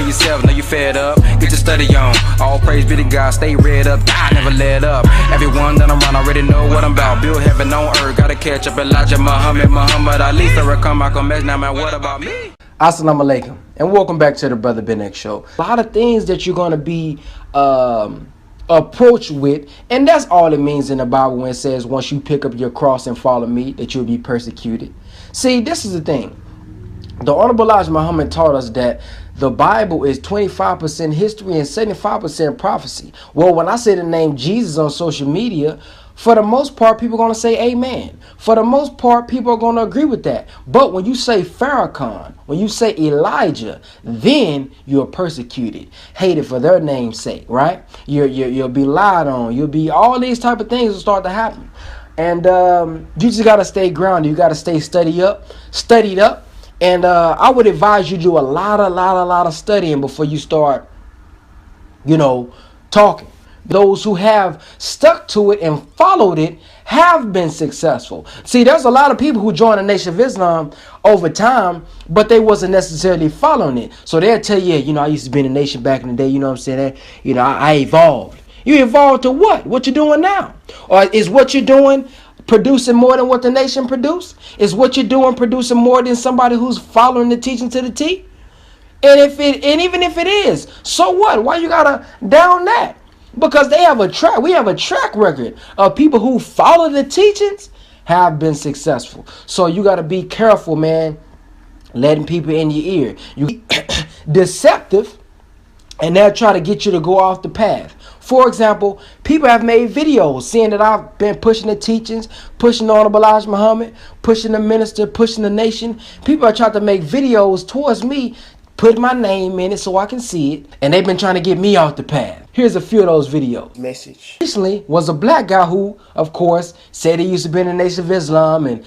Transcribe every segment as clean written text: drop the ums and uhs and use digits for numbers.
yourself, know you fed up. Get your study on. All praise be to God, stay read up, God never let up. Everyone that I'm around already know what I'm about. Build heaven on earth, gotta catch up Elijah, Muhammad Ali, Farrakhan, Malcolm X. Now man, what about me? Assalamu alaikum, and welcome back to the Brother Ben X Show. A lot of things that you're going to be approached with, and that's all it means in the Bible when it says once you pick up your cross and follow me, that you'll be persecuted. See, this is the thing. The Honorable Elijah Muhammad taught us that the Bible is 25% history and 75% prophecy. Well, when I say the name Jesus on social media, for the most part, people are going to say amen. For the most part, people are going to agree with that. But when you say Farrakhan, when you say Elijah, then you're persecuted, hated for their name's sake, right? You'll be lied on. You'll be, all these type of things will start to happen. And you just got to stay grounded. You got to stay studied up. And I would advise you do a lot of studying before you start, talking. Those who have stuck to it and followed it have been successful. See, there's a lot of people who joined the Nation of Islam over time, but they wasn't necessarily following it. So they'll tell you, I used to be in the Nation back in the day, you know what I'm saying? I evolved. You evolved to what? What you doing now? Or is what you're doing producing more than what the Nation produced? Is what you're doing producing more than somebody who's following the teaching to the T? And even if it is, so what? Why you gotta down that? Because we have a track record of people who follow the teachings have been successful. So you got to be careful, man, letting people in your ear. You deceptive, and they'll try to get you to go off the path. For example, people have made videos saying that I've been pushing the teachings, pushing the Honorable Elijah Muhammad, pushing the minister, pushing the nation. People are trying to make videos towards me, put my name in it so I can see it, and they've been trying to get me off the path. Here's a few of those videos. Message. Recently was a black guy who, of course, said he used to be in the Nation of Islam and,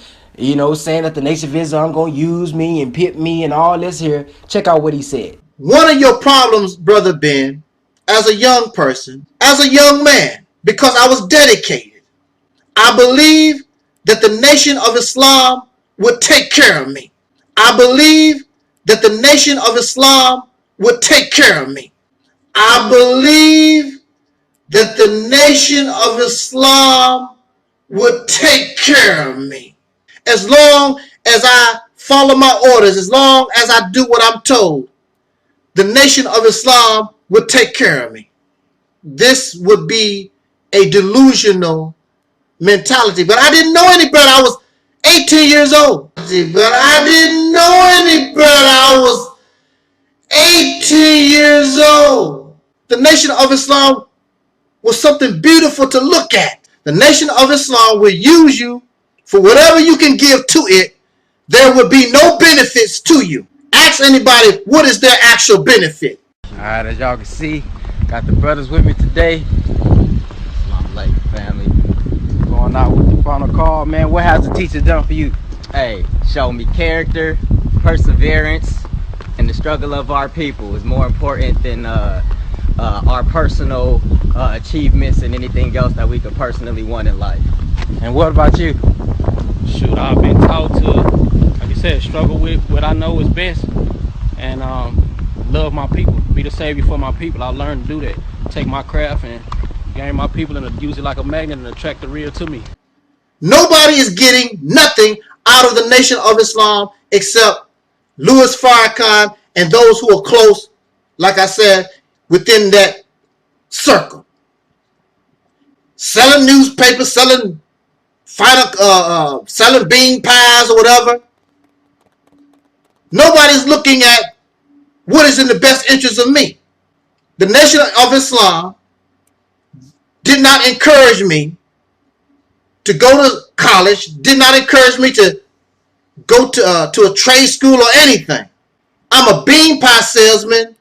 saying that the Nation of Islam gonna use me and pit me and all this here. Check out what he said. One of your problems, Brother Ben, as a young person, as a young man, because I was dedicated, I believe that the Nation of Islam would take care of me. I believe that the Nation of Islam would take care of me. I believe that the Nation of Islam would take care of me. As long as I follow my orders, as long as I do what I'm told, the Nation of Islam would take care of me. This would be a delusional mentality. But I didn't know any better. I was 18 years old. But I didn't know any better. I was 18 years old. The Nation of Islam was something beautiful to look at. The Nation of Islam will use you for whatever you can give to it. There would be no benefits to you. Ask anybody, what is their actual benefit? Alright, as y'all can see, got the brothers with me today. Assalamu alaikum, family. Going out with the final call, man. What has the teacher done for you? Hey, show me character, perseverance, and the struggle of our people is more important than our personal achievements and anything else that we could personally want in life. And what about you? Shoot, I've been taught to, like you said, struggle with what I know is best and love my people, be the savior for my people. I learned to do that. Take my craft and gain my people and use it like a magnet and attract the real to me. Nobody is getting nothing out of the Nation of Islam except Louis Farrakhan and those who are close, like I said, within that circle. Selling newspapers, selling bean pies or whatever. Nobody's looking at what is in the best interest of me. The Nation of Islam did not encourage me to go to college, did not encourage me to go to a trade school or anything. I'm a bean pie salesman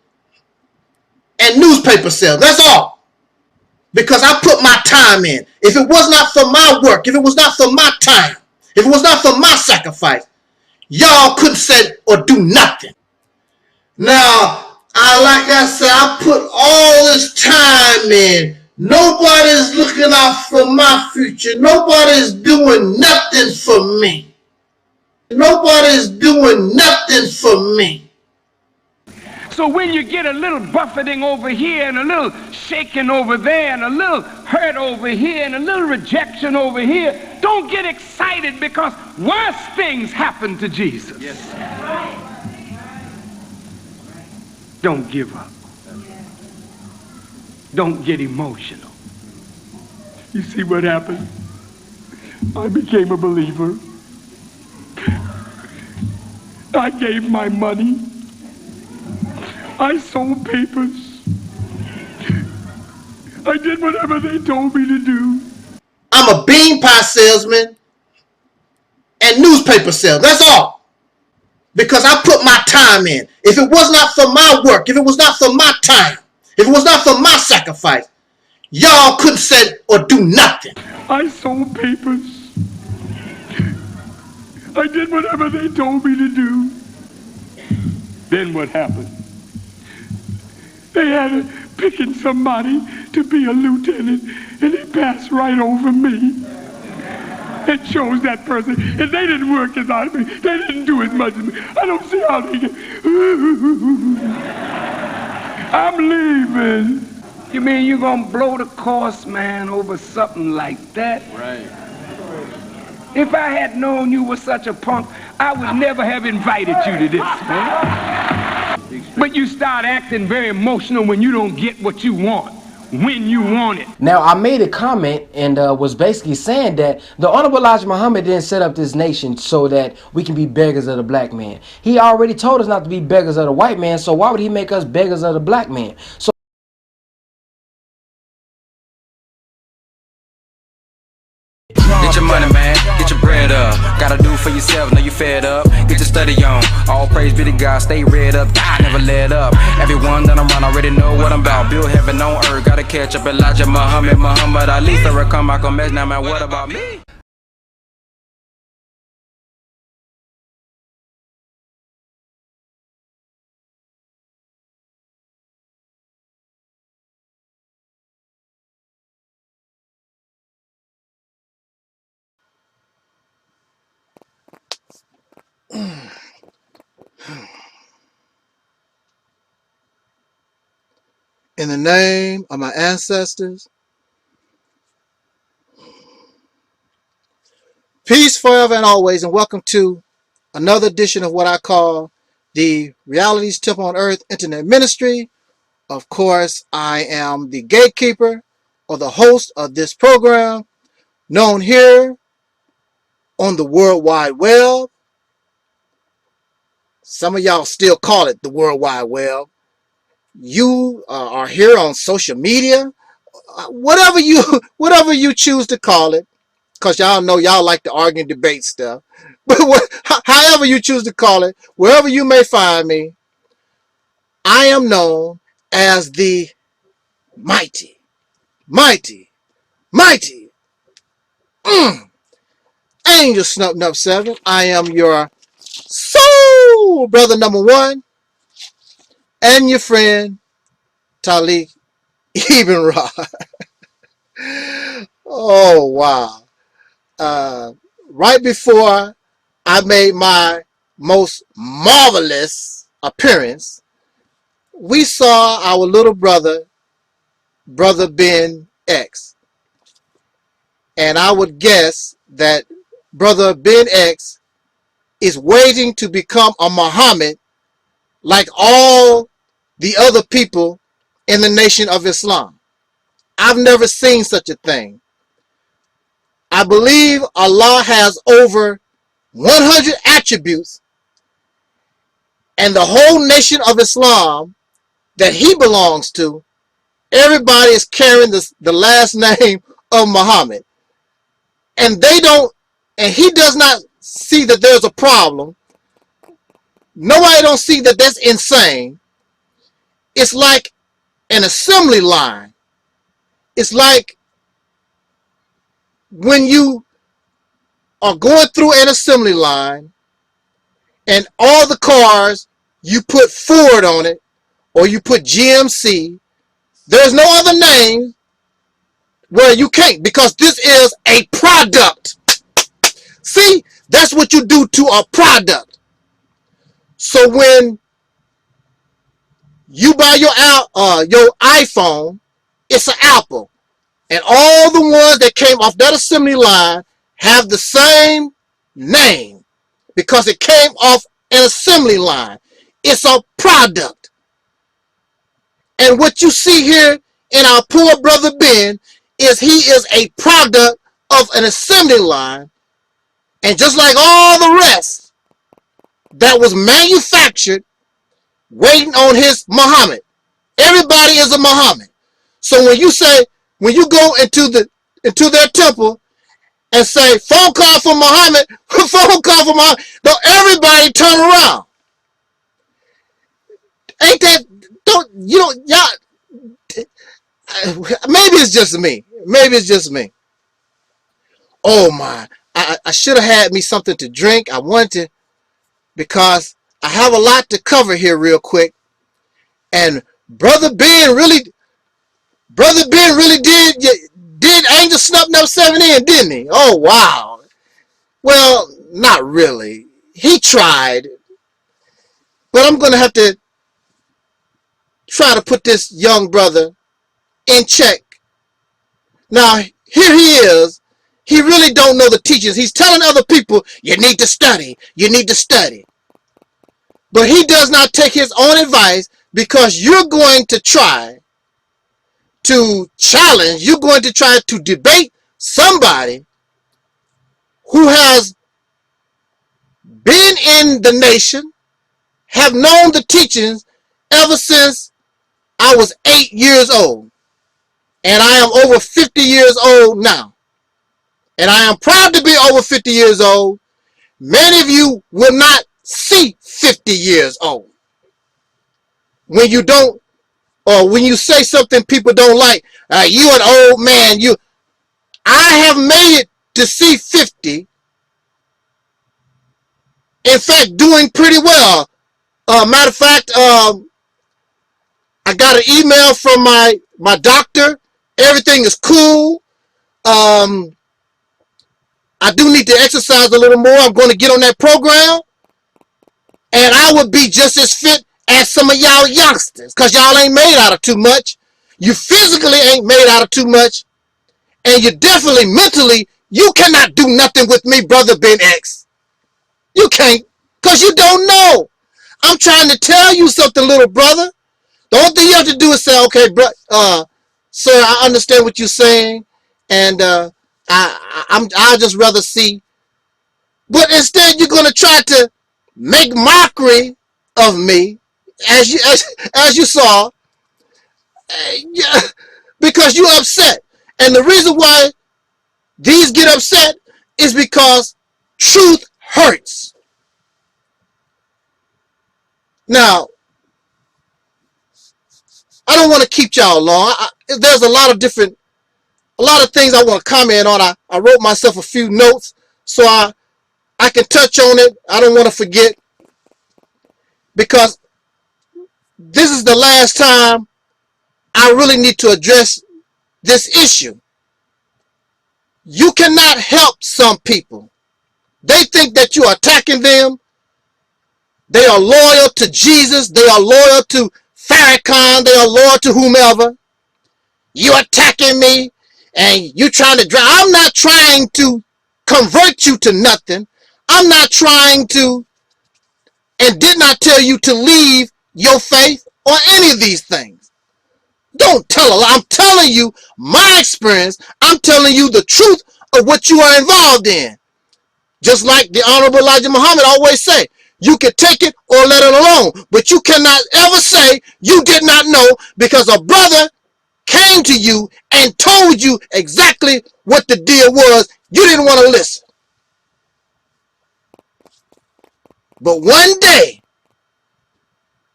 and newspaper salesman. That's all. Because I put my time in. If it was not for my work, if it was not for my time, if it was not for my sacrifice, y'all couldn't say or do nothing. Now, like I said, I put all this time in. Nobody's looking out for my future. Nobody's doing nothing for me. Nobody's doing nothing for me. So when you get a little buffeting over here and a little shaking over there and a little hurt over here and a little rejection over here, don't get excited because worse things happen to Jesus. Yes. Don't give up. Don't get emotional. You see what happened? I became a believer. I gave my money. I sold papers. I did whatever they told me to do. I'm a bean pie salesman and newspaper salesman. That's all. Because I put my time in. If it was not for my work, if it was not for my time, if it was not for my sacrifice, y'all couldn't say or do nothing. I sold papers. I did whatever they told me to do. Then what happened? They had picking somebody to be a lieutenant, and he passed right over me. And chose that person, and they didn't work as hard as me. They didn't do as much as me. I don't see how they get. I'm leaving. You mean you're gonna blow the course, man, over something like that? Right. If I had known you were such a punk, I would never have invited you to this, man. But you start acting very emotional when you don't get what you want, when you want it. Now, I made a comment and was basically saying that the Honorable Elijah Muhammad didn't set up this nation so that we can be beggars of the black man. He already told us not to be beggars of the white man, so why would he make us beggars of the black man? So Get your money, man, get your bread up. Gotta do for yourself, know you fed up. Get your study on, all praise be to God. Stay read up, I never let up. Everyone that I'm around already know what I'm about. Build heaven on earth, gotta catch up Elijah, Muhammad Ali. Farrakhan, Malcolm X, now man, what about me? In the name of my ancestors, peace forever and always, and welcome to another edition of what I call the Reality's Temple on Earth Internet Ministry. Of course, I am the gatekeeper or the host of this program, known here on the World Wide Web. Some of y'all still call it the World Wide Web. You are here on social media, whatever you choose to call it, because y'all know y'all like to argue and debate stuff. But however you choose to call it, wherever you may find me, I am known as the mighty, mighty, mighty angelsnupnup7. I am your soul brother number one and your friend Taalik Ibn'rad. Oh, wow. Right before I made my most marvelous appearance, we saw our little brother, Brother Ben X. And I would guess that Brother Ben X is waiting to become a Muhammad like all the other people in the Nation of Islam. I've never seen such a thing. I believe Allah has over 100 attributes, and the whole Nation of Islam that he belongs to, everybody is carrying the last name of Muhammad. And he does not see that there's a problem. Nobody don't see that that's insane. It's like an assembly line. It's like when you are going through an assembly line and all the cars, you put Ford on it or you put GMC. There's no other name where you can't, because this is a product. See, that's what you do to a product. So when You buy your iPhone, it's an Apple. And all the ones that came off that assembly line have the same name because it came off an assembly line. It's a product. And what you see here in our poor brother Ben is he is a product of an assembly line. And just like all the rest that was manufactured waiting on his Muhammad, everybody is a Muhammad. So when you go into their temple and say phone call for Muhammad, phone call for Muhammad, don't everybody turn around. Ain't that, maybe it's just me. Maybe it's just me. Oh my, I should have had me something to drink. I wanted to, because I have a lot to cover here real quick. And Brother Ben really did angelsnupnup7 in, didn't he? Oh wow. Well, not really. He tried. But I'm going to have to try to put this young brother in check. Now, here he is. He really don't know the teachings. He's telling other people, you need to study. You need to study. But he does not take his own advice, because you're going to try to challenge, you're going to try to debate somebody who has been in the nation, have known the teachings ever since I was 8 years old. And I am over 50 years old now. And I am proud to be over 50 years old. Many of you will not see 50 years old. When you don't, or when you say something people don't like, you an old man, I have made it to see 50. In fact, doing pretty well. Matter of fact, I got an email from my doctor. Everything is cool. I do need to exercise a little more. I'm going to get on that program. And I would be just as fit as some of y'all youngsters, because y'all ain't made out of too much. You physically ain't made out of too much. And you definitely mentally, you cannot do nothing with me, Brother Ben X. You can't, because you don't know. I'm trying to tell you something, little brother. The only thing you have to do is say, okay, sir, I understand what you're saying, and I'll just rather see. But instead, you're going to try to make mockery of me, as you saw, because you're upset. And the reason why these get upset is because truth hurts. Now, I don't want to keep y'all long. There's a lot of things I want to comment on. I wrote myself a few notes so I can touch on it. I don't want to forget, because this is the last time I really need to address this issue. You cannot help some people. They think that you are attacking them. They are loyal to Jesus. They are loyal to Farrakhan. They are loyal to whomever. You attacking me and you trying to drive. I'm not trying to convert you to nothing. I'm not trying to, and did not tell you to leave your faith or any of these things. Don't tell a lie. I'm telling you my experience. I'm telling you the truth of what you are involved in. Just like the Honorable Elijah Muhammad always say, you can take it or let it alone. But you cannot ever say you did not know, because a brother came to you and told you exactly what the deal was. You didn't want to listen. But one day,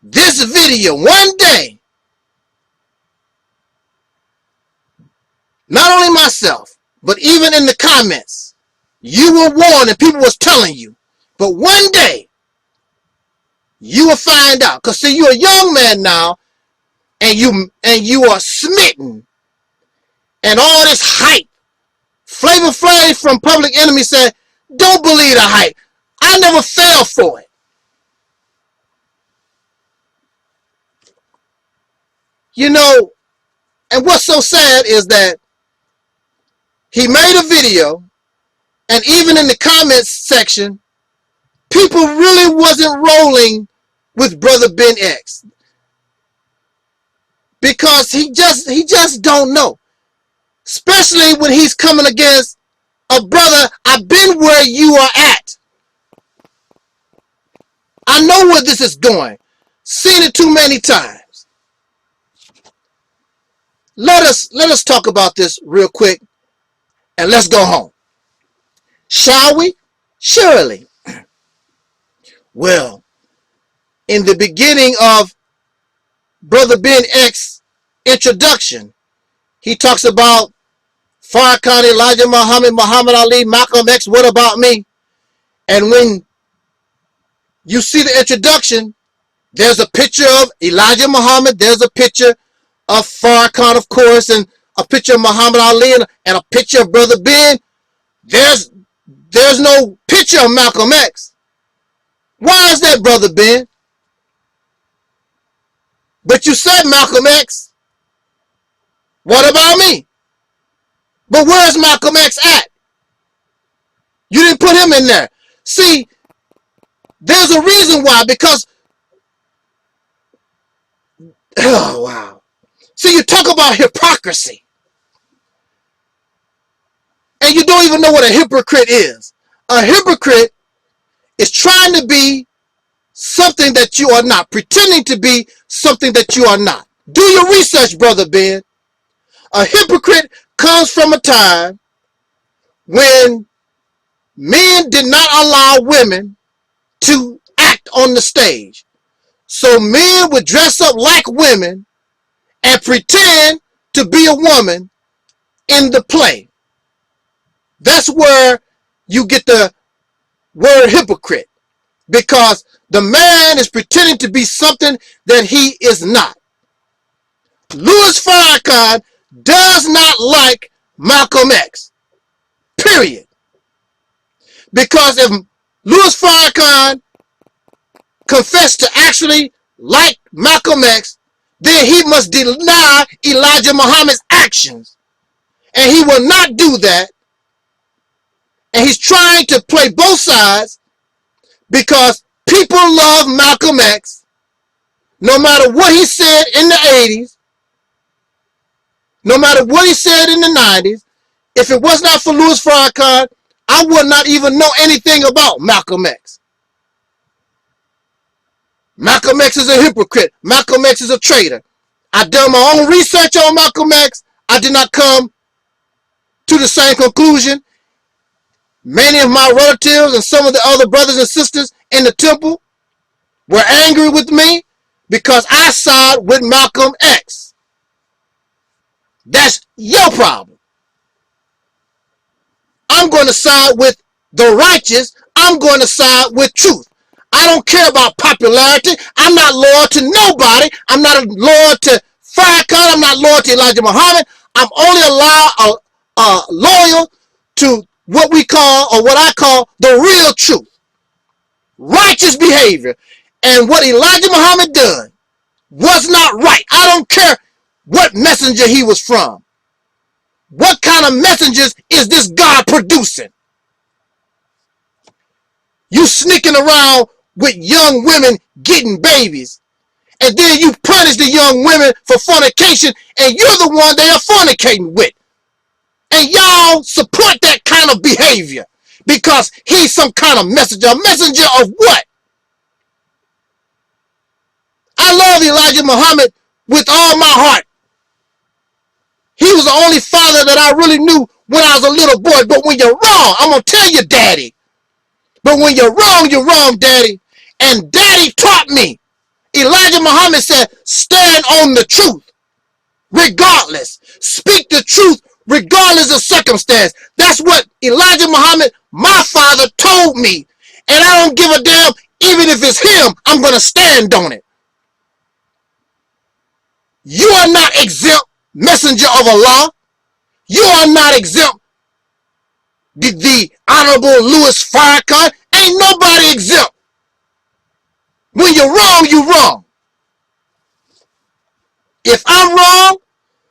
this video, one day, not only myself, but even in the comments, you were warned and people was telling you. But one day, you will find out. Because see, you're a young man now, and you are smitten. And all this hype. Flavor Flav from Public Enemy said, don't believe the hype. I never fell for it. You know, and what's so sad is that he made a video, and even in the comments section, people really wasn't rolling with Brother Ben X. Because he just don't know. Especially when he's coming against a brother, I've been where you are at. I know where this is going. Seen it too many times. Let us talk about this real quick and let's go home. Shall we? Surely. Well, in the beginning of Brother Ben X's introduction, he talks about Farrakhan, Elijah Muhammad, Muhammad Ali, Malcolm X, what about me? And when you see the introduction, there's a picture of Elijah Muhammad, there's a picture of Farrakhan, of course, and a picture of Muhammad Ali, and a picture of Brother Ben. There's no picture of Malcolm X. Why is that, Brother Ben? But you said Malcolm X. What about me? But where's Malcolm X at? You didn't put him in there. See, there's a reason why, because, oh wow. See, you talk about hypocrisy, and you don't even know what a hypocrite is. A hypocrite is trying to be something that you are not, pretending to be something that you are not. Do your research, Brother Ben. A hypocrite comes from a time when men did not allow women to act on the stage. So men would dress up like women and pretend to be a woman in the play. That's where you get the word hypocrite, because the man is pretending to be something that he is not. Louis Farrakhan does not like Malcolm X, period. Because if Louis Farrakhan confessed to actually like Malcolm X, then he must deny Elijah Muhammad's actions. And he will not do that. And he's trying to play both sides because people love Malcolm X. No matter what he said in the 80s, no matter what he said in the 90s, if it was not for Louis Farrakhan, I would not even know anything about Malcolm X. Malcolm X is a hypocrite. Malcolm X is a traitor. I've done my own research on Malcolm X. I did not come to the same conclusion. Many of my relatives and some of the other brothers and sisters in the temple were angry with me because I side with Malcolm X. That's your problem. I'm going to side with the righteous. I'm going to side with truth. I don't care about popularity. I'm not loyal to nobody. I'm not loyal to Farrakhan. I'm not loyal to Elijah Muhammad. I'm only loyal to what we call, or what I call, the real truth. Righteous behavior. And what Elijah Muhammad done was not right. I don't care what messenger he was from. What kind of messengers is this God producing? You sneaking around with young women getting babies, and then you punish the young women for fornication, and you're the one they are fornicating with. And y'all support that kind of behavior because he's some kind of messenger. A messenger of what? I love Elijah Muhammad with all my heart. He was the only father that I really knew when I was a little boy. But when you're wrong, I'm going to tell you, Daddy. But when you're wrong, Daddy. And Daddy taught me. Elijah Muhammad said, stand on the truth regardless. Speak the truth regardless of circumstance. That's what Elijah Muhammad, my father, told me. And I don't give a damn, even if it's him, I'm going to stand on it. You are not exempt, messenger of Allah. You are not exempt, the Honorable Louis Farrakhan. Ain't nobody exempt. When you're wrong, you're wrong. If I'm wrong,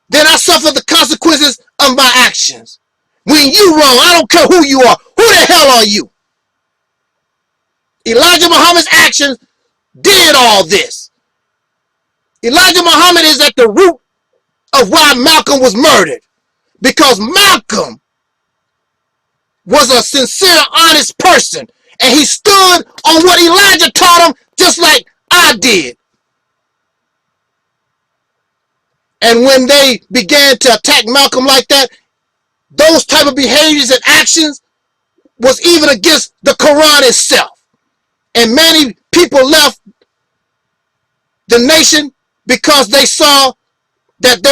then I suffer the consequences of my actions. When you wrong, I don't care who you are. Who the hell are you? Elijah Muhammad's actions did all this. Elijah Muhammad is at the root of why Malcolm was murdered. Because Malcolm was a sincere, honest person. And he stood on what Elijah taught him just like I did. And when they began to attack Malcolm like that, those type of behaviors and actions was even against the Quran itself. And many people left the nation because they saw that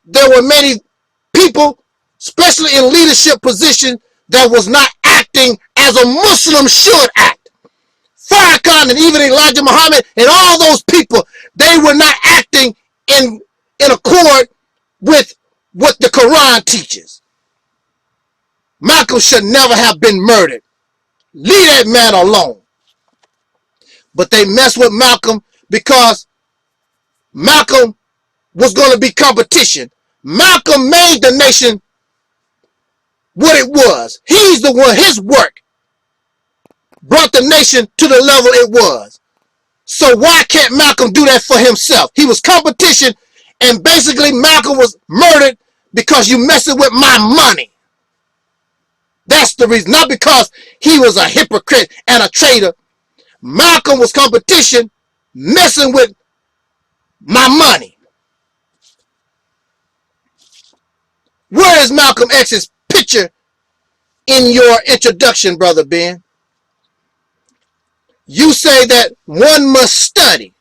there were many people, especially in leadership positions, that was not acting as a Muslim should act. Farrakhan and even Elijah Muhammad and all those people, they were not acting in accord with what the Quran teaches. Malcolm should never have been murdered. Leave that man alone. But they messed with Malcolm because Malcolm was going to be competition. Malcolm made the nation what it was. He's the one, his work brought the nation to the level it was. So why can't Malcolm do that for himself? He was competition, and basically Malcolm was murdered because you messing with my money. That's the reason. Not because he was a hypocrite and a traitor. Malcolm was competition, messing with my money. Where is Malcolm X's picture in your introduction, Brother Ben? You say that one must study.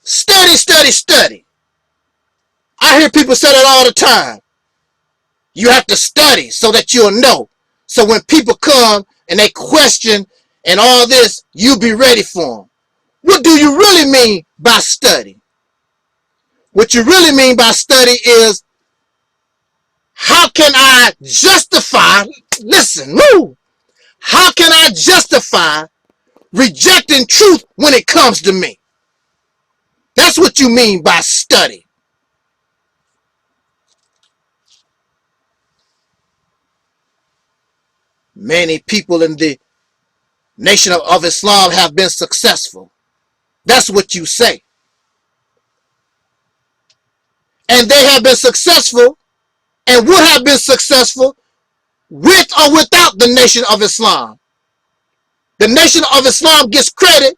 Study, study, study. I hear people say that all the time. You have to study so that you'll know. So when people come and they question and all this, you be ready for them. What do you really mean by study? What you really mean by study is, how can I justify, listen, no, how can I justify rejecting truth when it comes to me? That's what you mean by study. Many people in the nation of Islam have been successful. That's what you say. And they have been successful and would have been successful with or without the nation of Islam. The nation of Islam gets credit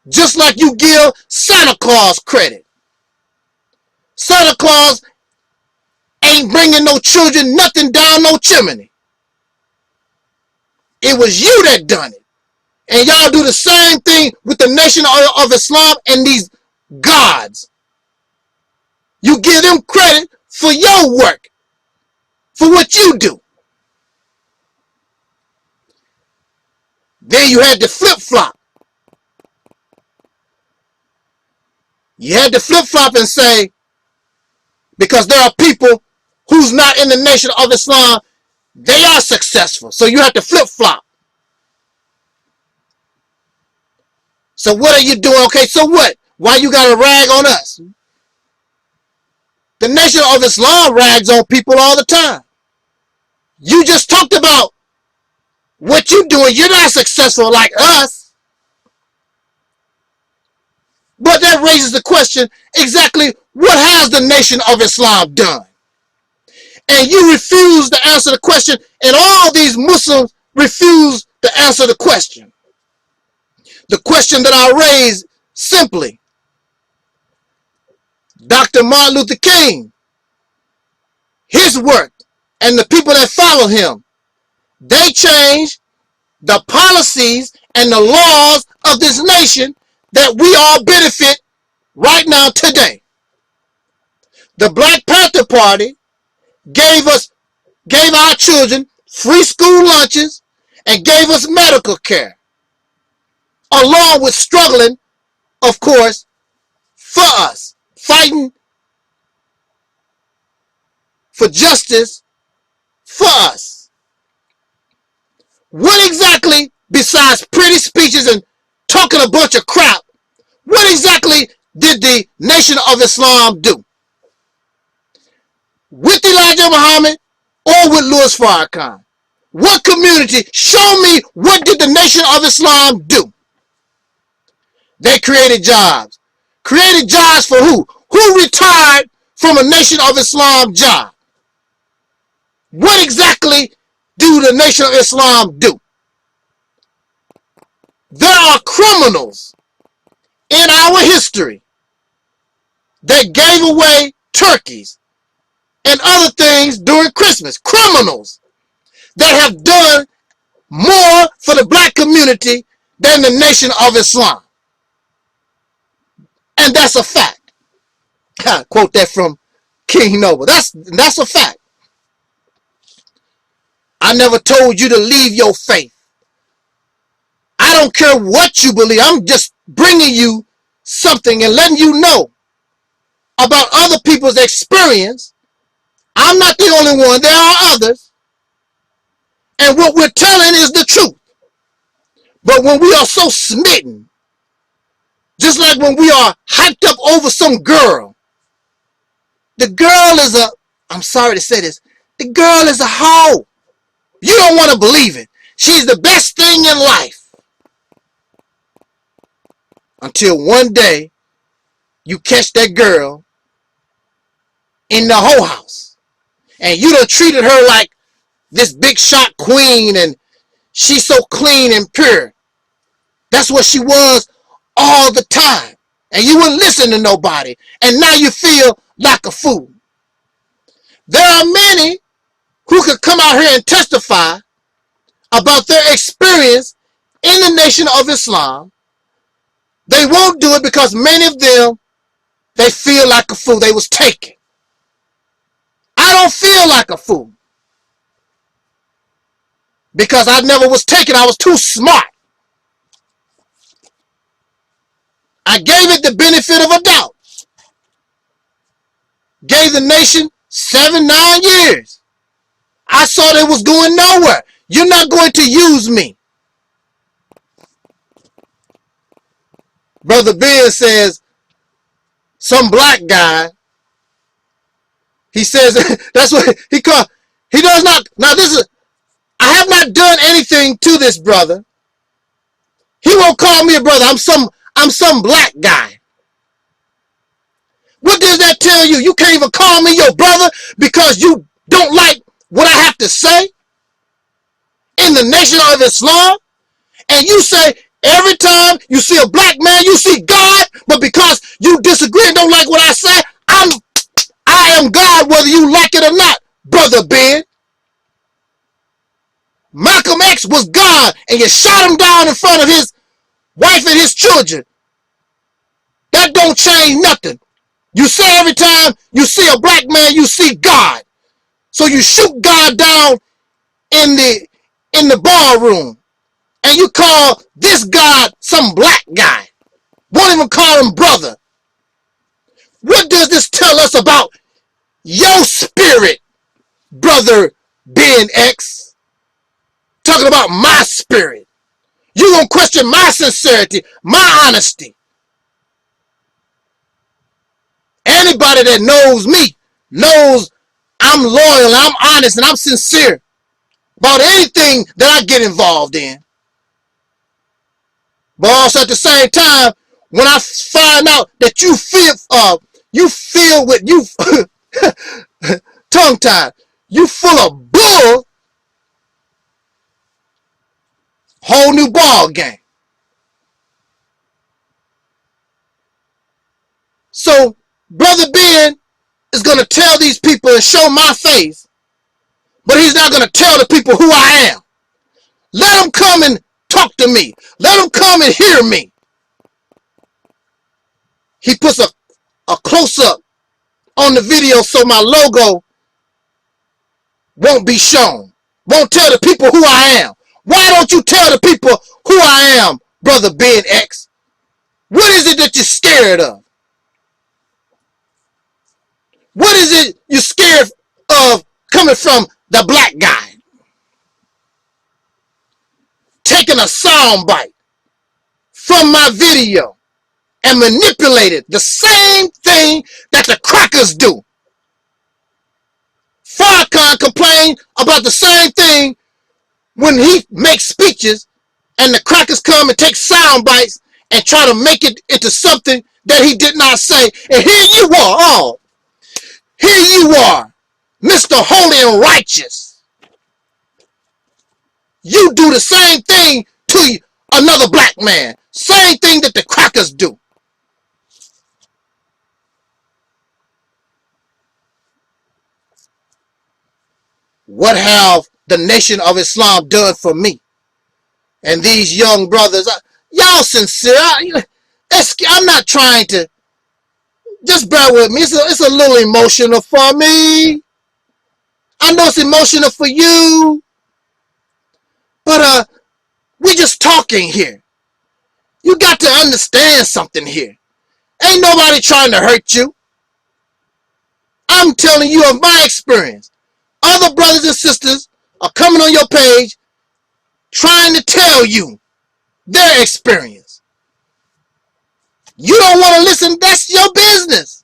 just like you give Santa Claus credit. Santa Claus ain't bringing no children nothing down no chimney. It was you that done it. And y'all do the same thing with the nation of Islam and these gods. You give them credit for your work, for what you do. Then you had to flip-flop. You had to flip-flop and say, because there are people who's not in the nation of Islam, they are successful. So you have to flip-flop. So what are you doing? Okay, so what? Why you got to rag on us? The nation of Islam rags on people all the time. You just talked about what you're doing. You're not successful like us. But that raises the question, exactly what has the nation of Islam done? And you refuse to answer the question, and all these Muslims refuse to answer the question. The question that I raise simply, Dr. Martin Luther King, his work, and the people that follow him, they changed the policies and the laws of this nation that we all benefit right now today. The Black Panther Party gave our children free school lunches and gave us medical care, along with struggling, of course, for us, fighting for justice for us. What exactly, besides pretty speeches and talking a bunch of crap, what exactly did the Nation of Islam do? With Elijah Muhammad or with Louis Farrakhan? What community? Show me, what did the Nation of Islam do? They created jobs. Created jobs for who? Who retired from a Nation of Islam job? What exactly do the Nation of Islam do? There are criminals in our history that gave away turkeys and other things during Christmas. Criminals that have done more for the black community than the Nation of Islam. And that's a fact. I quote that from King Noble. That's a fact. I never told you to leave your faith. I don't care what you believe. I'm just bringing you something and letting you know about other people's experience. I'm not the only one. There are others. And what we're telling is the truth. But when we are so smitten, just like when we are hyped up over some girl, the girl is I'm sorry to say this, the girl is a hoe. You don't want to believe it. She's the best thing in life. Until one day, you catch that girl in the hoe house. And you done treated her like this big shot queen and she's so clean and pure. That's what she was all the time. And you wouldn't listen to nobody. And now you feel like a fool. There are many who could come out here and testify about their experience in the Nation of Islam. They won't do it because many of them, they feel like a fool. They was taken. I don't feel like a fool because I never was taken. I was too smart. I gave it the benefit of a doubt. Gave the nation 7-9 years. I saw they was going nowhere. You're not going to use me. Brother Ben says, some black guy, he says, that's what he called, he does not, now this is, I have not done anything to this brother. He won't call me a brother. I'm some black guy. What does that tell you? You can't even call me your brother because you don't like what I have to say in the Nation of Islam? And you say every time you see a black man, you see God, but because you disagree and don't like what I say, I am God whether you like it or not, Brother Ben. Malcolm X was God, and you shot him down in front of his wife and his children. That don't change nothing. You say every time you see a black man, you see God. So you shoot God down in the ballroom, and you call this God some black guy. Won't even call him brother. What does this tell us about your spirit, Brother Ben X? Talking about my spirit. You gonna question my sincerity, my honesty. Anybody that knows me knows I'm loyal, I'm honest, and I'm sincere about anything that I get involved in. But also at the same time, when I find out that you feel with you tongue tied, you full of bull, whole new ball game. So Brother Ben is going to tell these people and show my face, but he's not going to tell the people who I am. Let them come and talk to me. Let them come and hear me. He puts a close-up on the video so my logo won't be shown. Won't tell the people who I am. Why don't you tell the people who I am, Brother Ben X? What is it that you're scared of? What is it you're scared of coming from the black guy? Taking a sound bite from my video and manipulated. The same thing that the crackers do. Farrakhan complained about the same thing when he makes speeches and the crackers come and take sound bites and try to make it into something that he did not say. And here you are, here you are, Mr. Holy and Righteous. You do the same thing to another black man. Same thing that the crackers do. What have the Nation of Islam done for me? And these young brothers, y'all sincere. I'm not trying to, just bear with me. It's a little emotional for me. I know it's emotional for you. But we just talking here. You got to understand something here. Ain't nobody trying to hurt you. I'm telling you of my experience. Other brothers and sisters are coming on your page trying to tell you their experience. You don't want to listen, that's your business.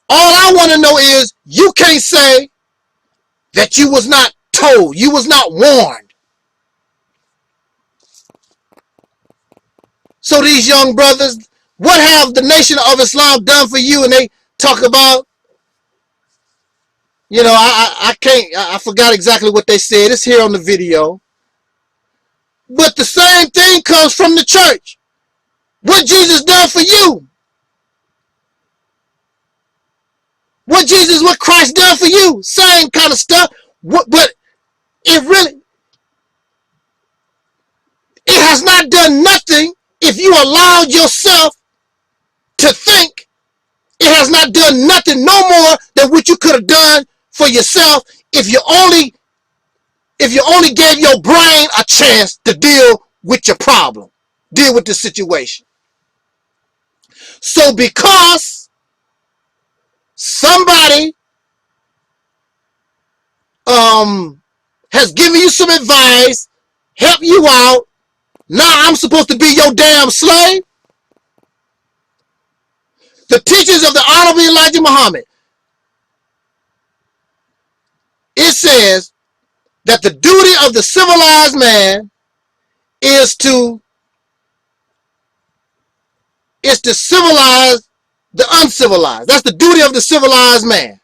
All I want to know is you can't say that you was not told, you was not warned. So these young brothers, what have the Nation of Islam done for you? And they talk about, you know, I forgot exactly what they said. It's here on the video. But the same thing comes from the church. What Jesus done for you? What Christ done for you? Same kind of stuff. But it has not done nothing if you allowed yourself to think. It has not done nothing no more than what you could have done for yourself if you only gave your brain a chance to deal with your problem, deal with the situation. So because somebody has given you some advice, help you out, now I'm supposed to be your damn slave? The teachings of the Honorable Elijah Muhammad, it says that the duty of the civilized man is to civilize the uncivilized. That's the duty of the civilized man.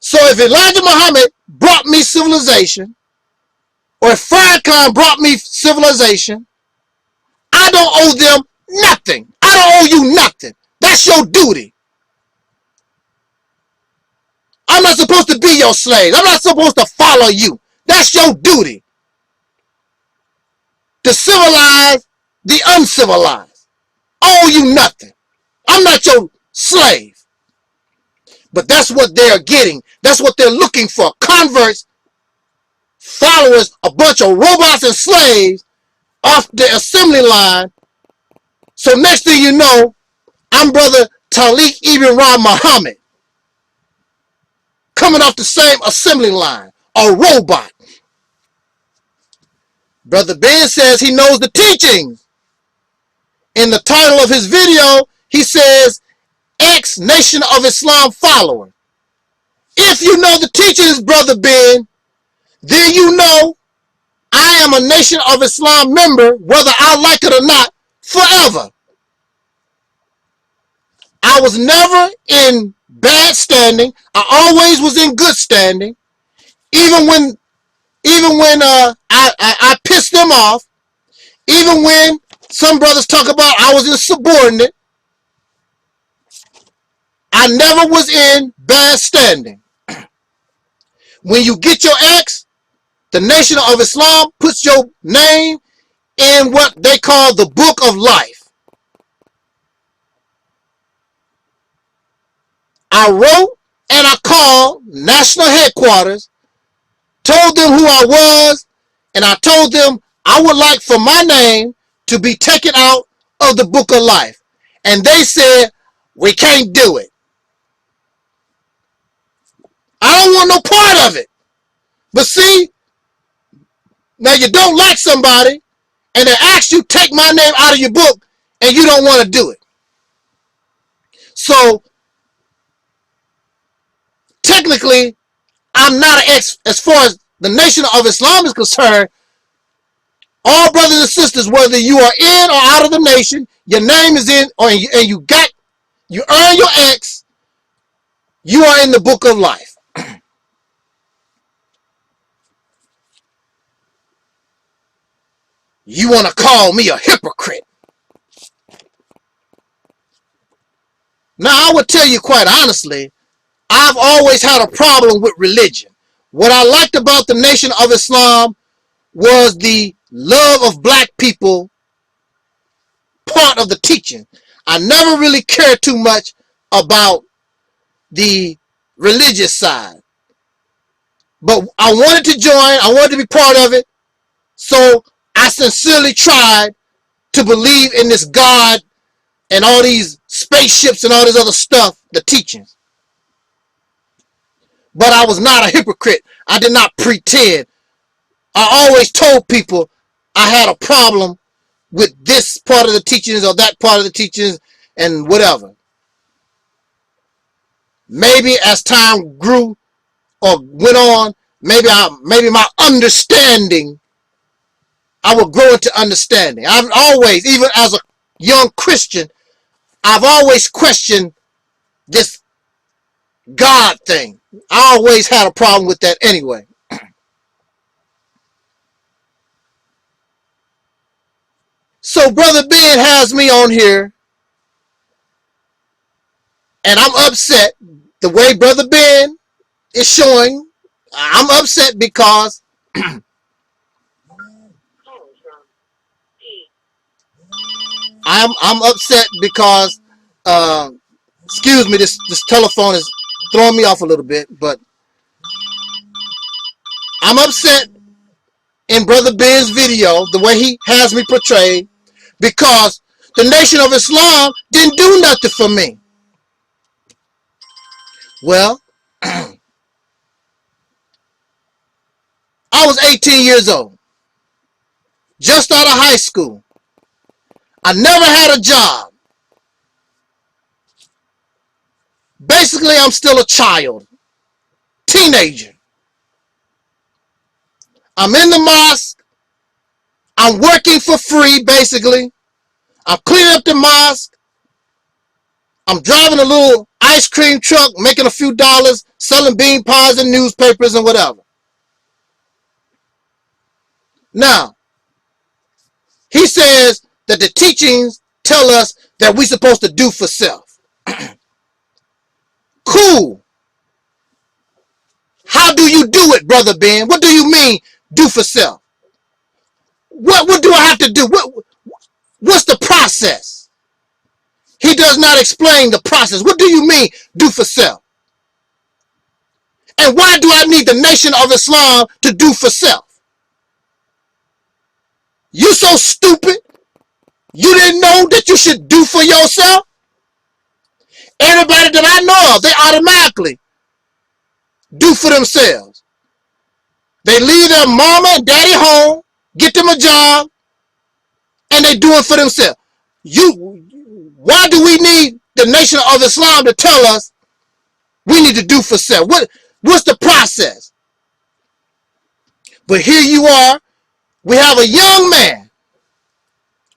So if Elijah Muhammad brought me civilization, or if Farrakhan brought me civilization, I don't owe them nothing. I don't owe you nothing. That's your duty. I'm not supposed to be your slave. I'm not supposed to follow you. That's your duty. To civilize the uncivilized. I owe you nothing. I'm not your slave. But that's what they're getting. That's what they're looking for. Converts, followers, a bunch of robots and slaves off the assembly line. So next thing you know, I'm brother Taalik Ibn'rad Muhammad, coming off the same assembly line, a robot. Brother Ben says he knows the teachings. In the title of his video, he says, Ex Nation of Islam follower. If you know the teachings, Brother Ben, then you know I am a Nation of Islam member, whether I like it or not, forever. I was never in bad standing. I always was in good standing. Even when I pissed them off, even when some brothers talk about I was insubordinate, I never was in bad standing. When you get your ex, the Nation of Islam puts your name in what they call the Book of Life. I wrote and I called national headquarters, told them who I was, and I told them I would like for my name to be taken out of the Book of Life. And they said, we can't do it. I don't want no part of it. But see, now you don't like somebody and they ask you take my name out of your book and you don't want to do it. So technically, I'm not an ex. As far as the Nation of Islam is concerned, all brothers and sisters, whether you are in or out of the nation, your name is in, or you earn your X, you are in the book of life. You want to call me a hypocrite? Now, I would tell you quite honestly, I've always had a problem with religion. What I liked about the Nation of Islam was the love of black people part of the teaching. I never really cared too much about the religious side. But I wanted to join, I wanted to be part of it, so I sincerely tried to believe in this God and all these spaceships and all this other stuff, the teachings. But I was not a hypocrite. I did not pretend. I always told people I had a problem with this part of the teachings or that part of the teachings and whatever. Maybe as time grew or went on, maybe my understanding, I would grow into understanding. I've always, even as a young Christian, I've always questioned this God thing. I always had a problem with that anyway. So Brother Ben has me on here, and I'm upset the way Brother Ben is showing. I'm upset because I'm upset because excuse me, this telephone is throwing me off a little bit, but I'm upset in Brother Ben's video the way he has me portrayed, because the Nation of Islam didn't do nothing for me. Well, I was 18 years old, just out of high school. I never had a job. Basically, I'm still a child, teenager. I'm in the mosque. I'm working for free, basically. I'm cleaning up the mosque. I'm driving a little ice cream truck, making a few dollars, selling bean pies and newspapers and whatever. Now, he says that the teachings tell us that we're supposed to do for self. Cool. How do you do it, Brother Ben? What do you mean, do for self? What do I have to do? What's the process? He does not explain the process. What do you mean, do for self? And why do I need the Nation of Islam to do for self? You so stupid? You didn't know that you should do for yourself? Everybody that I know of, they automatically do for themselves. They leave their mama and daddy home, get them a job, and they do it for themselves. Why do we need the Nation of Islam to tell us we need to do for self? What's the process? But here you are. We have a young man.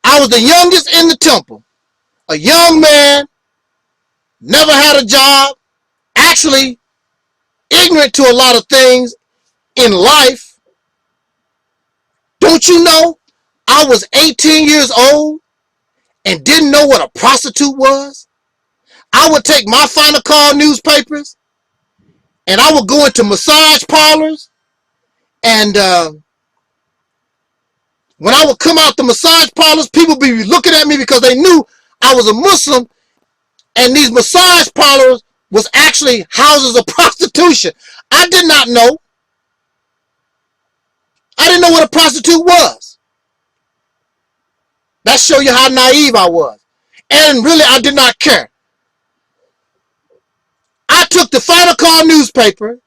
I was the youngest in the temple. A young man, never had a job, actually ignorant to a lot of things in life. Don't you know I was 18 years old and didn't know what a prostitute was? I would take my Final Call newspapers and I would go into massage parlors, and when I would come out the massage parlors, people would be looking at me because they knew I was a Muslim, and these massage parlors was actually houses of prostitution. I did not know. I didn't know what a prostitute was. That shows you how naive I was. And really, I did not care. I took the Final Call newspaper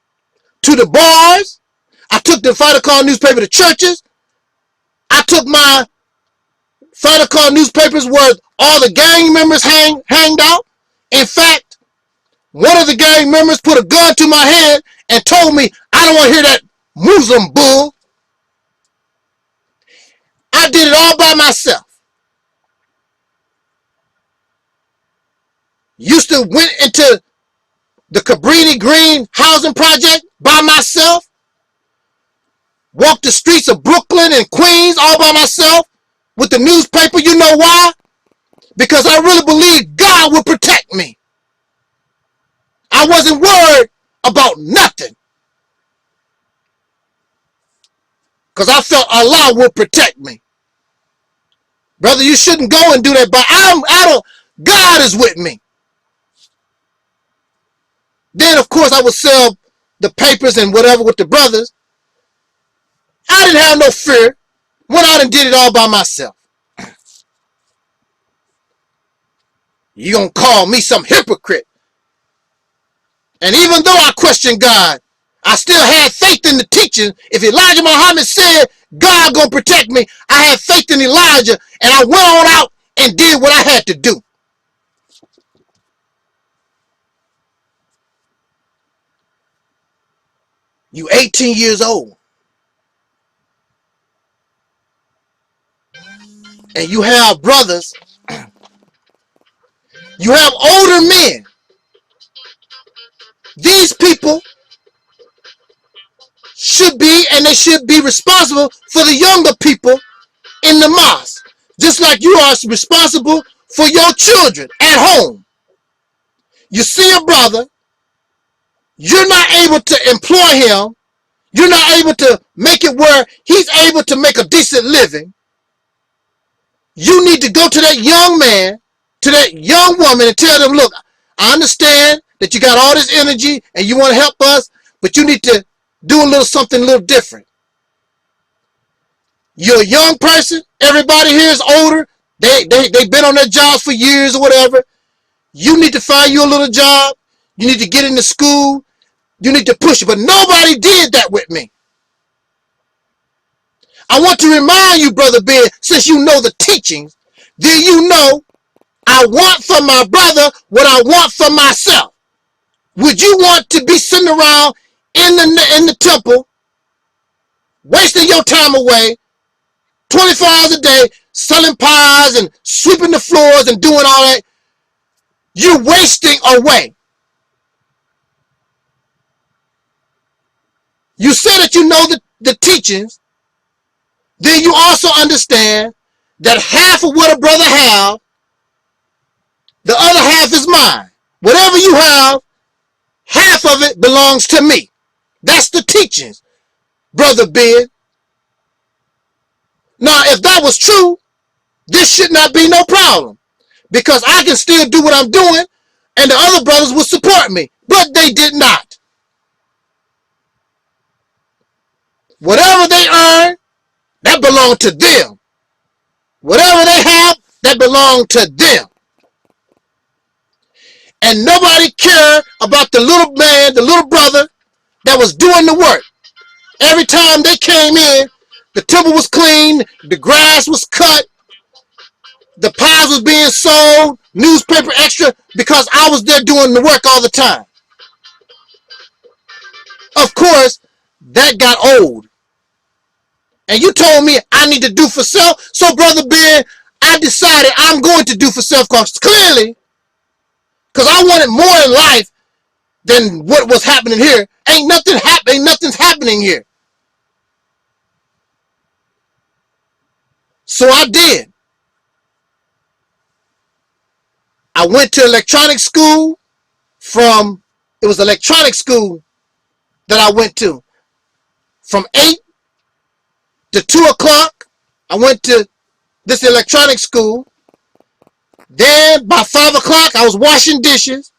to the bars. I took the Final Call newspaper to churches. I took my find a car newspapers where all the gang members hanged out. In fact, one of the gang members put a gun to my head and told me, I don't want to hear that Muslim bull. I did it all by myself. Used to went into the Cabrini Green housing project by myself. Walked the streets of Brooklyn and Queens all by myself with the newspaper. You know why? Because I really believe God will protect me. I wasn't worried about nothing. Because I felt Allah would protect me. Brother, you shouldn't go and do that, but God is with me. Then, of course, I would sell the papers and whatever with the brothers. I didn't have no fear. Went out and did it all by myself. You gonna call me some hypocrite. And even though I questioned God, I still had faith in the teaching. If Elijah Muhammad said God gonna protect me, I had faith in Elijah, and I went on out and did what I had to do. You 18 years old. And you have brothers. You have older men. These people should be, and they should be responsible for the younger people in the mosque. Just like you are responsible for your children at home. You see a brother, you're not able to employ him. You're not able to make it where he's able to make a decent living. You need to go to that young man, to that young woman, and tell them, look, I understand that you got all this energy and you want to help us, but you need to do a little something a little different. You're a young person. Everybody here is older. They've been on their jobs for years or whatever. You need to find you a little job. You need to get into school. You need to push it. But nobody did that with me. I want to remind you, Brother Ben, since you know the teachings, then you know I want for my brother what I want for myself. Would you want to be sitting around in the temple, wasting your time away, 24 hours a day, selling pies and sweeping the floors and doing all that? You're wasting away. You say that you know the teachings, then you also understand that half of what a brother have, the other half is mine. Whatever you have, half of it belongs to me. That's the teachings, Brother Ben. Now, if that was true, this should not be no problem, because I can still do what I'm doing and the other brothers would support me, but they did not. Whatever they earn, that belonged to them. Whatever they have, that belonged to them. And nobody cared about the little man, the little brother that was doing the work. Every time they came in, the temple was clean, the grass was cut, the pies was being sold, newspaper extra, because I was there doing the work all the time. Of course, that got old. And you told me I need to do for self. So, Brother Ben, I decided I'm going to do for self, because clearly, because I wanted more in life than what was happening here. Ain't nothing's happening here. So I did. I went to electronic school it was electronic school that I went to. From 8 to 2 o'clock, I went to this electronic school. Then by 5 o'clock, I was washing dishes.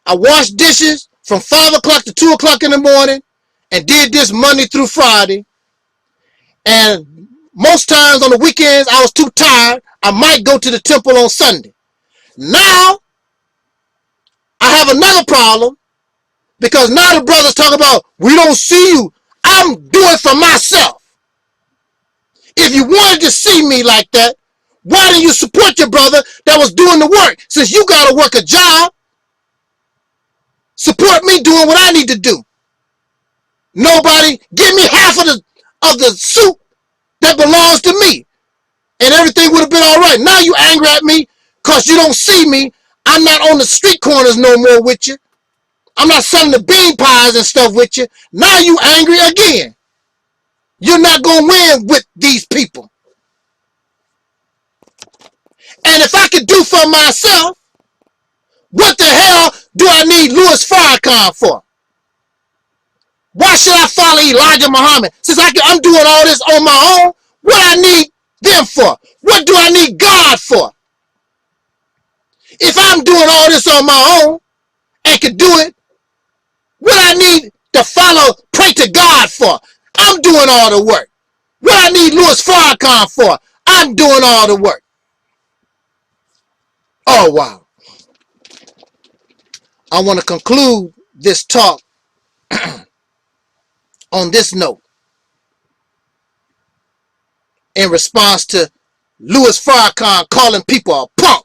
I washed dishes from 5 o'clock to 2 o'clock in the morning and did this Monday through Friday. And most times on the weekends, I was too tired. I might go to the temple on Sunday. Now, I have another problem, because now the brothers talk about, we don't see you. I'm doing it for myself. If you wanted to see me like that, Why didn't you support your brother that was doing the work? Since you got to work a job, support me doing what I need to do. Nobody give me half of the soup that belongs to me, and everything would have been all right. Now you angry at me because you don't see me. I'm not on the street corners no more with you. I'm not selling the bean pies and stuff with you. Now you angry again. You're not going to win with these people. And if I could do for myself, what the hell do I need Louis Farrakhan for? Why should I follow Elijah Muhammad? Since I'm doing all this on my own, what I need them for? What do I need God for? If I'm doing all this on my own and can do it, what I need to follow, pray to God for? I'm doing all the work. What I need Louis Farrakhan for? I'm doing all the work. Oh, wow. I want to conclude this talk on this note in response to Louis Farrakhan calling people a punk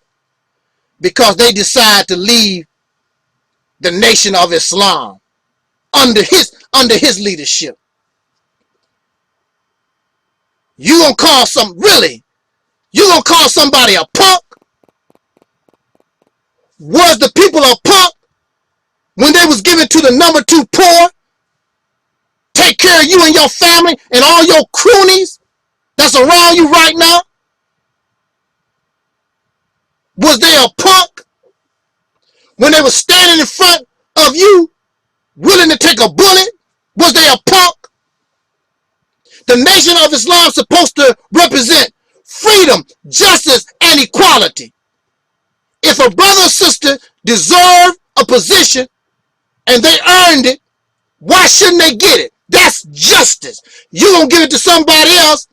because they decide to leave the Nation of Islam under his leadership. You gonna call you gonna call somebody a punk? Was the people a punk when they was given to the number 2 poor? Take care of you and your family and all your croonies that's around you right now? Was they a punk when they were standing in front of you willing to take a bullet? Was they a punk? The Nation of Islam is supposed to represent freedom, justice, and equality. If a brother or sister deserve a position and they earned it, why shouldn't they get it? That's justice. You gonna give it to somebody else,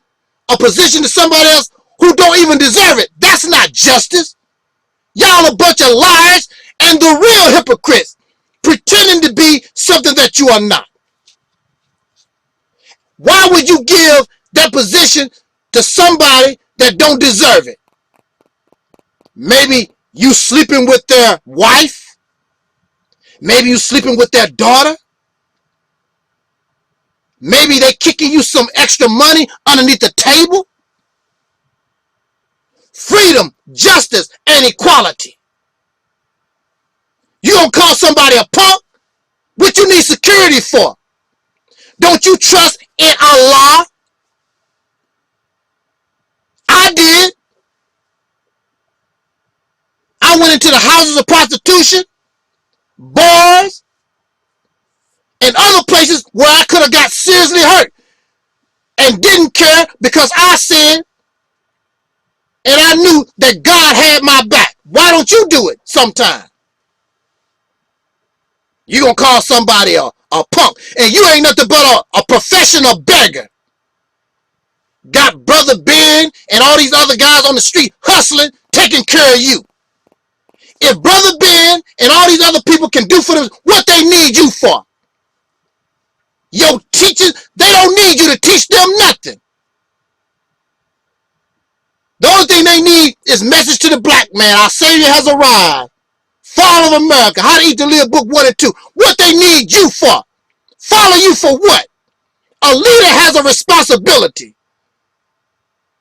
a position to somebody else who don't even deserve it. That's not justice. Y'all a bunch of liars and the real hypocrites, pretending to be something that you are not. Why would you give that position to somebody that don't deserve it? Maybe you sleeping with their wife. Maybe you sleeping with their daughter. Maybe they kicking you some extra money underneath the table. Freedom, justice, and equality. You gonna call somebody a punk? What you need security for? Don't you trust in Allah? I did. I went into the houses of prostitution, bars, and other places where I could have got seriously hurt and didn't care because I said and I knew that God had my back. Why don't you do it sometime? You gonna call somebody a punk, and you ain't nothing but a professional beggar. Got Brother Ben and all these other guys on the street hustling, taking care of you. If Brother Ben and all these other people can do for them what they need you for, your teachers, they don't need you to teach them nothing. The only thing they need is message to the black man. Our Savior has arrived. Fall of America. How to Eat to Live, book 1 and 2. What they need you for. Follow you for what? A leader has a responsibility.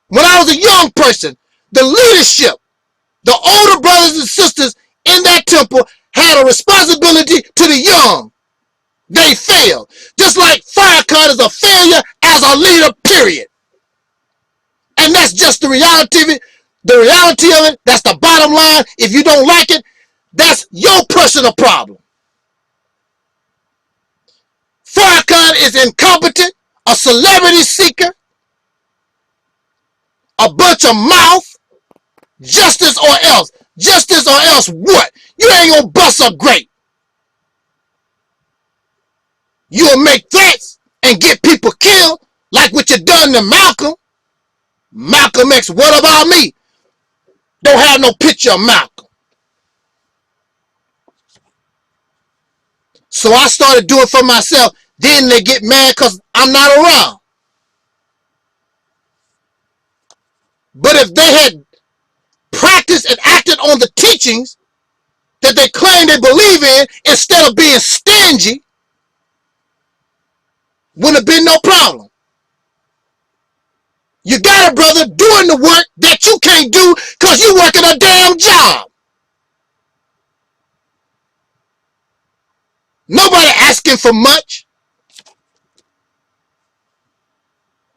When I was a young person, the leadership, the older brothers and sisters in that temple had a responsibility to the young. They failed. Just like Farrakhan is a failure as a leader, period. And that's just the reality of it. The reality of it, that's the bottom line. If you don't like it, that's your personal problem. Farrakhan is incompetent, a celebrity seeker, a bunch of mouth, justice or else. Justice or else what? You ain't gonna bust a grape. You'll make threats and get people killed like what you done to Malcolm. Malcolm X, what about me? Don't have no picture of Malcolm. So I started doing for myself. Then they get mad because I'm not around. But if they had practiced and acted on the teachings that they claim they believe in instead of being stingy, wouldn't have been no problem. You got a brother doing the work that you can't do because you working a damn job. Nobody asking for much.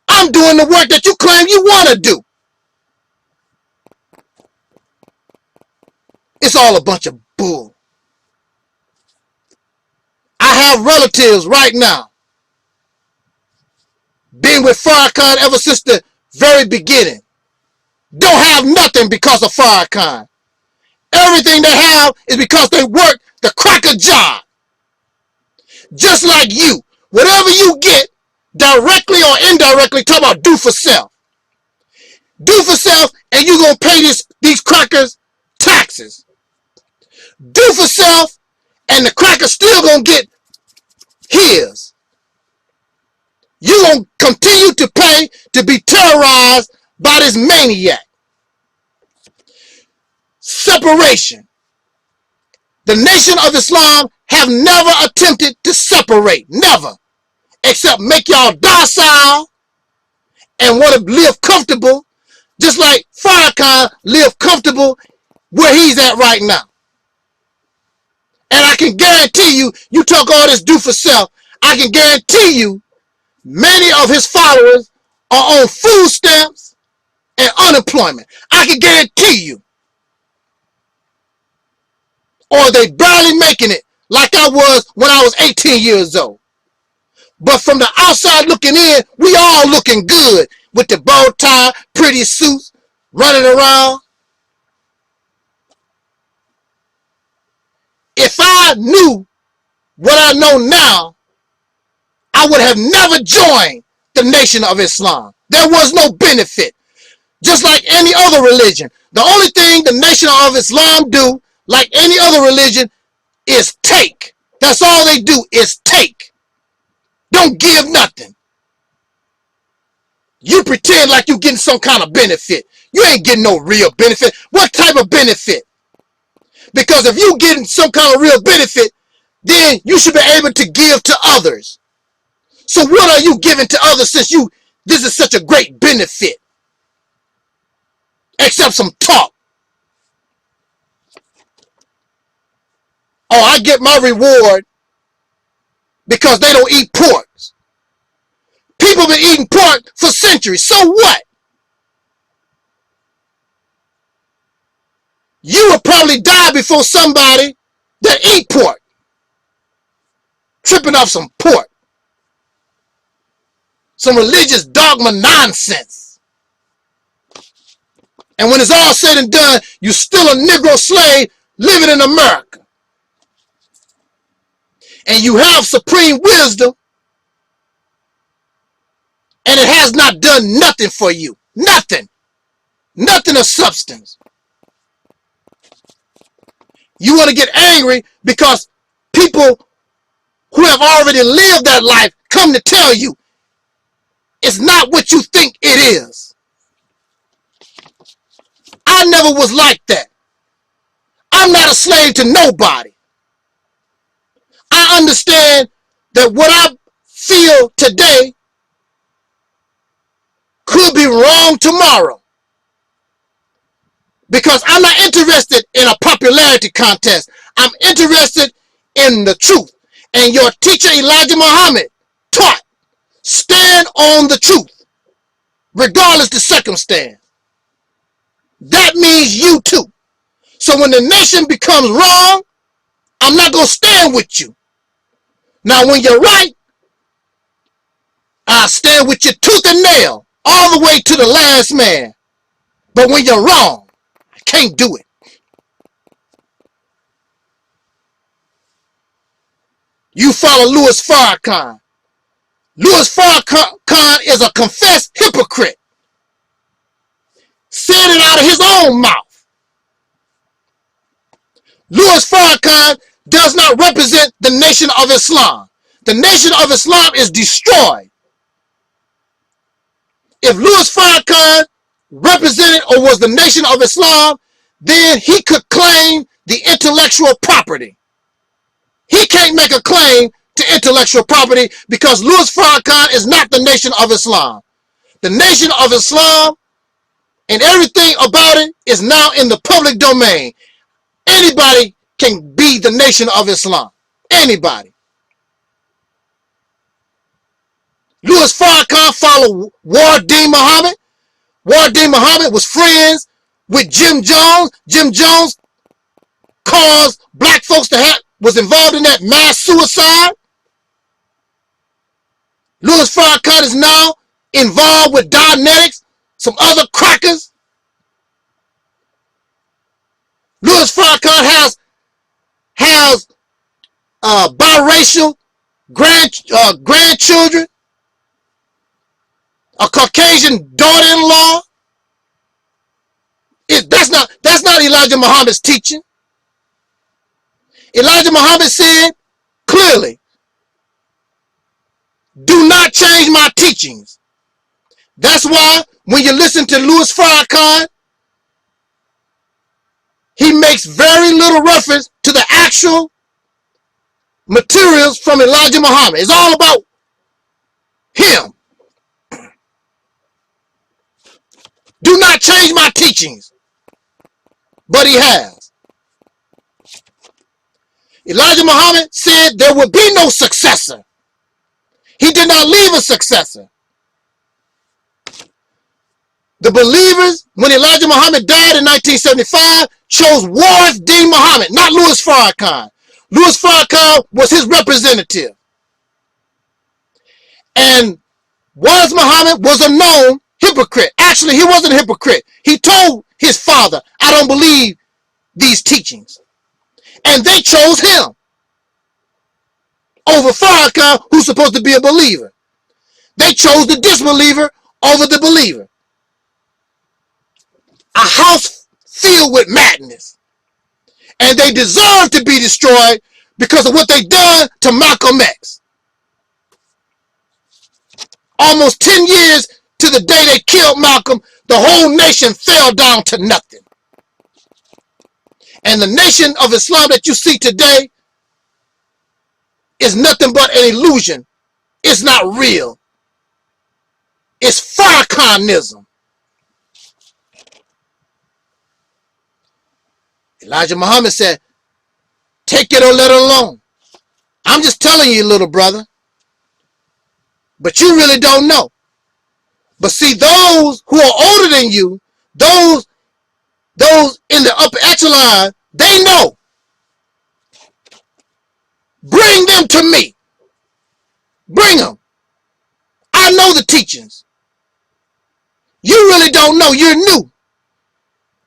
I'm doing the work that you claim you want to do. It's all a bunch of bull. I have relatives right now, been with Farrakhan ever since the very beginning. Don't have nothing because of Farrakhan. Everything they have is because they work the cracker job. Just like you. Whatever you get, directly or indirectly, talk about do for self. Do for self, and you're going to pay these crackers taxes. Do for self, and the cracker's still going to get his. You're going to continue to pay to be terrorized by this maniac. Separation. The Nation of Islam have never attempted to separate. Never. Except make y'all docile and want to live comfortable, just like Farrakhan live comfortable where he's at right now. And I can guarantee you, you talk all this do for self, I can guarantee you many of his followers are on food stamps and unemployment. I can guarantee you. Or they barely making it like I was when I was 18 years old. But from the outside looking in, we all looking good with the bow tie, pretty suits, running around. If I knew what I know now, I would have never joined the Nation of Islam. There was no benefit. Just like any other religion. The only thing the Nation of Islam do, like any other religion, is take. That's all they do is take. Don't give nothing. You pretend like you're getting some kind of benefit. You ain't getting no real benefit. What type of benefit? Because if you getting some kind of real benefit, then you should be able to give to others. So what are you giving to others since this is such a great benefit? Except some talk. Oh, I get my reward because they don't eat pork. People been eating pork for centuries. So what? You will probably die before somebody that eat pork. Tripping off some pork. Some religious dogma nonsense. And when it's all said and done, you're still a Negro slave living in America. And you have supreme wisdom, and it has not done nothing for you. Nothing. Nothing of substance. You want to get angry because people who have already lived that life come to tell you it's not what you think it is. I never was like that. I'm not a slave to nobody. I understand that what I feel today could be wrong tomorrow. Because I'm not interested in a popularity contest. I'm interested in the truth. And your teacher Elijah Muhammad taught, stand on the truth, regardless the circumstance. That means you too. So when the nation becomes wrong, I'm not going to stand with you. Now when you're right, I'll stand with you tooth and nail, all the way to the last man. But when you're wrong, I can't do it. You follow Louis Farrakhan. Louis Farrakhan is a confessed hypocrite. Said it out of his own mouth. Louis Farrakhan does not represent the Nation of Islam. The Nation of Islam is destroyed. If Louis Farrakhan represented or was the Nation of Islam, then he could claim the intellectual property. He can't make a claim to intellectual property because Louis Farrakhan is not the Nation of Islam. The Nation of Islam and everything about it is now in the public domain. Anybody can be the Nation of Islam. Anybody. Louis Farrakhan followed Wardeen Muhammad. Wardeen Muhammad was friends with Jim Jones. Jim Jones caused black folks to was involved in that mass suicide. Louis Farrakhan is now involved with Dianetics, some other crackers. Louis Farrakhan has biracial grandchildren, a Caucasian daughter-in-law. That's not Elijah Muhammad's teaching. Elijah Muhammad said clearly, do not change my teachings. That's why when you listen to Louis Farrakhan, he makes very little reference to the actual materials from Elijah Muhammad. It's all about him. Do not change my teachings. But he has. Elijah Muhammad said there would be no successor. He did not leave a successor. The believers, when Elijah Muhammad died in 1975, chose Wardeen Muhammad, not Louis Farrakhan. Louis Farrakhan was his representative. And Wardeen Muhammad was a known hypocrite. Actually, he wasn't a hypocrite. He told his father, I don't believe these teachings. And they chose him over Farrakhan, who's supposed to be a believer. They chose the disbeliever over the believer. A house filled with madness. And they deserve to be destroyed because of what they done to Malcolm X. Almost 10 years to the day they killed Malcolm, the whole nation fell down to nothing. And the Nation of Islam that you see today is nothing but an illusion. It's not real. It's Farrakhanism. Elijah Muhammad said, take it or let it alone. I'm just telling you, little brother. But you really don't know. But see, those who are older than you, those in the upper echelon, they know. Bring them to me. Bring them. I know the teachings. You really don't know. You're new.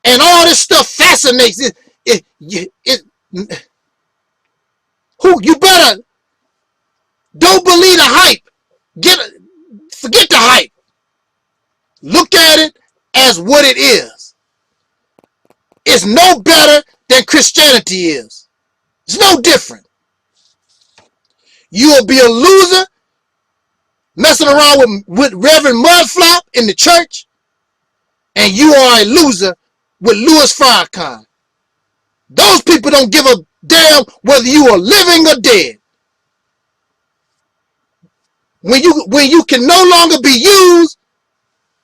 And all this stuff fascinates you better don't believe the hype. Forget the hype. Look at it as what it is. It's no better than Christianity is. It's no different. You'll be a loser messing around with Reverend Mudflap in the church, and you are a loser with Louis Farrakhan. Those people don't give a damn whether you are living or dead. When you can no longer be used,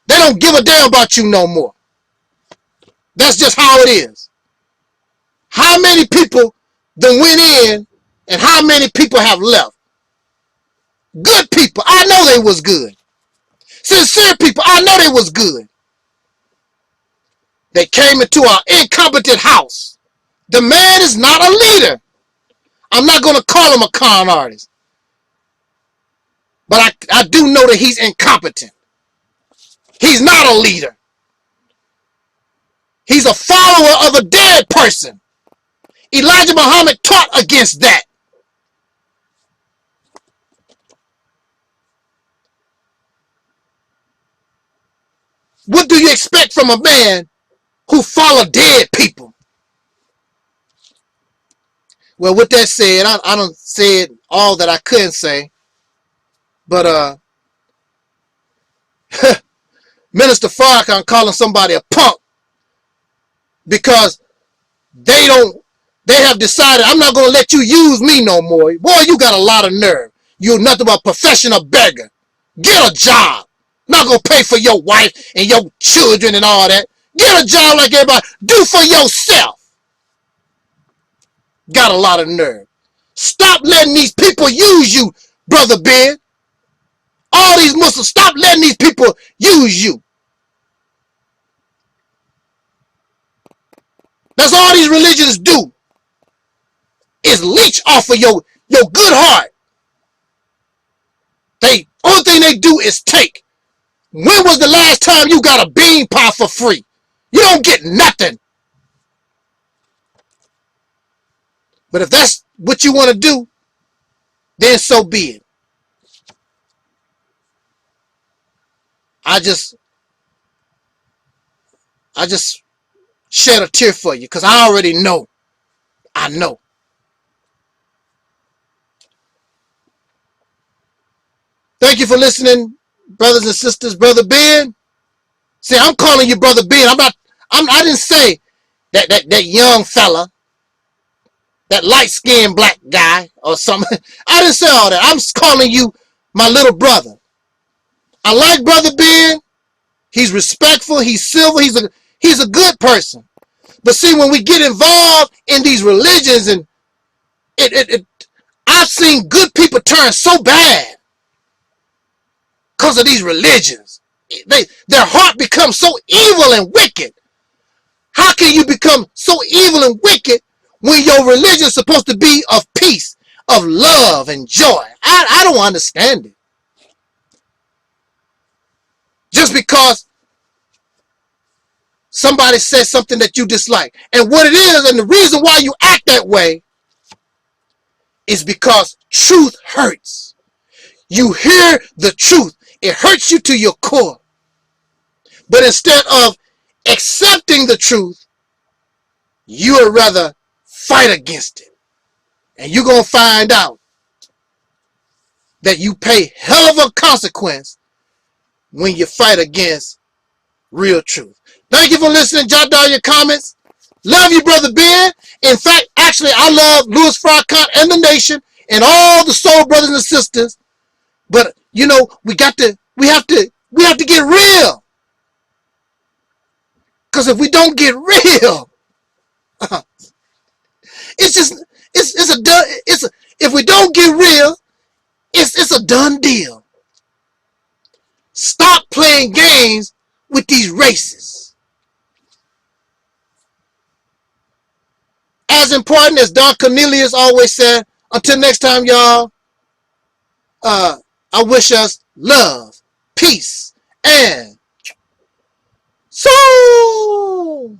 they don't give a damn about you no more. That's just how it is. How many people that went in and how many people have left? Good people, I know they was good. Sincere people, I know they was good. They came into our incompetent house. The man is not a leader. I'm not going to call him a con artist. But I do know that he's incompetent. He's not a leader. He's a follower of a dead person. Elijah Muhammad taught against that. What do you expect from a man who follow dead people? Well, with that said, I done said all that I couldn't say. But Minister Farrakhan calling somebody a punk because they have decided, I'm not going to let you use me no more. Boy, you got a lot of nerve. You're nothing but a professional beggar. Get a job. Not going to pay for your wife and your children and all that. Get a job like everybody. Do for yourself. Got a lot of nerve. Stop letting these people use you, Brother Ben. All these Muslims, stop letting these people use you. That's all these religions do, is leech off of your good heart. Only thing they do is take. When was the last time you got a bean pie for free? You don't get nothing. But if that's what you want to do, then so be it. I just shed a tear for you because I already know. I know. Thank you for listening, brothers and sisters. Brother Ben. See, I'm calling you Brother Ben. I didn't say that young fella, that light-skinned black guy or something. I didn't say all that. I'm calling you my little brother. I like Brother Ben. He's respectful. He's civil. He's a good person. But see, when we get involved in these religions, and I've seen good people turn so bad because of these religions. Their heart becomes so evil and wicked. How can you become so evil and wicked when your religion is supposed to be of peace, of love and joy? I don't understand it. Just because somebody says something that you dislike. And what it is, and the reason why you act that way, is because truth hurts. You hear the truth. It hurts you to your core. But instead of accepting the truth, you would rather fight against it. And you're going to find out that you pay hell of a consequence when you fight against real truth. Thank you for listening. Jot down your comments. Love you, Brother Ben. In fact, actually, I love Louis Farrakhan and the nation and all the soul brothers and sisters. But you know, we have to get real. Because if we don't get real, if we don't get real, it's a done deal. Stop playing games with these races. As important as Don Cornelius always said, until next time, y'all, I wish us love, peace, and soul.